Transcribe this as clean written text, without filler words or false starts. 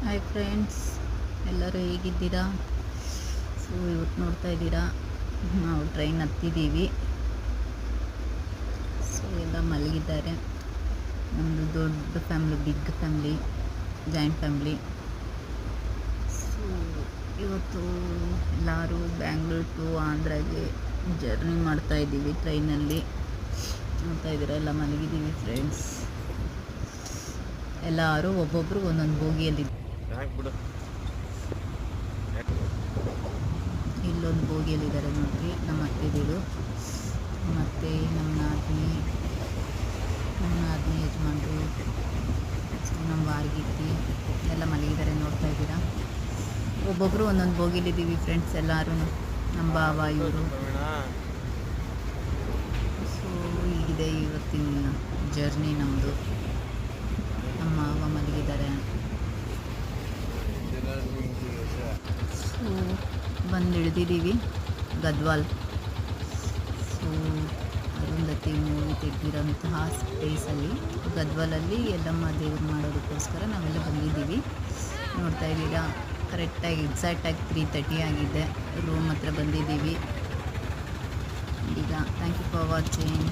Hi friends, ಎಲ್ಲರೂ ಹೇಗಿದ್ದೀರಾ? So ಇವತ್ತು ನೋಡ್ತಾ ಇದ್ದೀರಾ, ನಾವು ಟ್ರೈನ್ ಹತ್ತಿದ್ದೀವಿ. ಸೊ ಎಲ್ಲ ಮಲಗಿದ್ದಾರೆ. ನಮ್ಮದು ದೊಡ್ಡ family, big family, joint family. So ಇವತ್ತು ಎಲ್ಲರೂ ಬ್ಯಾಂಗ್ಳೂರ್ ಟು ಆಂಧ್ರಾಗೆ ಜರ್ನಿ ಮಾಡ್ತಾಯಿದ್ದೀವಿ ಟ್ರೈನಲ್ಲಿ. ನೋಡ್ತಾ ಇದ್ದೀರಾ, ಎಲ್ಲ ಮಲಗಿದ್ದೀವಿ ಫ್ರೆಂಡ್ಸ್. ಎಲ್ಲರೂ ಒಬ್ಬೊಬ್ಬರು ಒಂದೊಂದು ಬೋಗಿಯಲ್ಲಿ. ಇಲ್ಲೊಂದು ಬೋಗಿಯಲ್ಲಿದ್ದಾರೆ ನೋಡ್ರಿ, ನಮ್ಮ ಅತ್ತೆದಿರು, ಮತ್ತು ನಮ್ಮ ನಾದಿನಿ ಯಜಮಾನ್ರು, ನಮ್ಮ ವಾರ್ಗಿತ್ತಿ ಎಲ್ಲ ಮಲಗಿದ್ದಾರೆ. ನೋಡ್ತಾ ಇದ್ದೀರಾ, ಒಬ್ಬೊಬ್ಬರು ಒಂದೊಂದು ಬೋಗಿಲಿದ್ದೀವಿ ಫ್ರೆಂಡ್ಸ್ ಎಲ್ಲರೂ. ನಮ್ಮ ಬಾವ ಇವರು. ಸೊ ಹೀಗಿದೆ ಇವತ್ತಿನ ಜರ್ನಿ ನಮ್ಮದು. ನಮ್ಮ ಮಾವ ಮಲಗಿದ್ದಾರೆ. ಸೊ ಬಂದು ಇಳಿದಿದ್ದೀವಿ ಗದ್ವಾಲ್. ಸೊ ಅರುಂಧತಿ ಮೂವಿ ತೆಗೆದಿರೋಂತಹ ಸ್ಪೇಸಲ್ಲಿ ಗದ್ವಾಲಲ್ಲಿ ಎಲ್ಲಮ್ಮ ದೇವ್ರು ಮಾಡೋದಕ್ಕೋಸ್ಕರ ನಾವೆಲ್ಲ ಬಂದಿದ್ದೀವಿ. ನೋಡ್ತಾ ಇದ್ದೀರಾ, ಕರೆಕ್ಟಾಗಿ ಎಕ್ಸಾಕ್ಟಾಗಿ 3:30 ಆಗಿದೆ. ರೂಮ್ ಹತ್ರ ಬಂದಿದ್ದೀವಿ ಈಗ. Thank you for watching.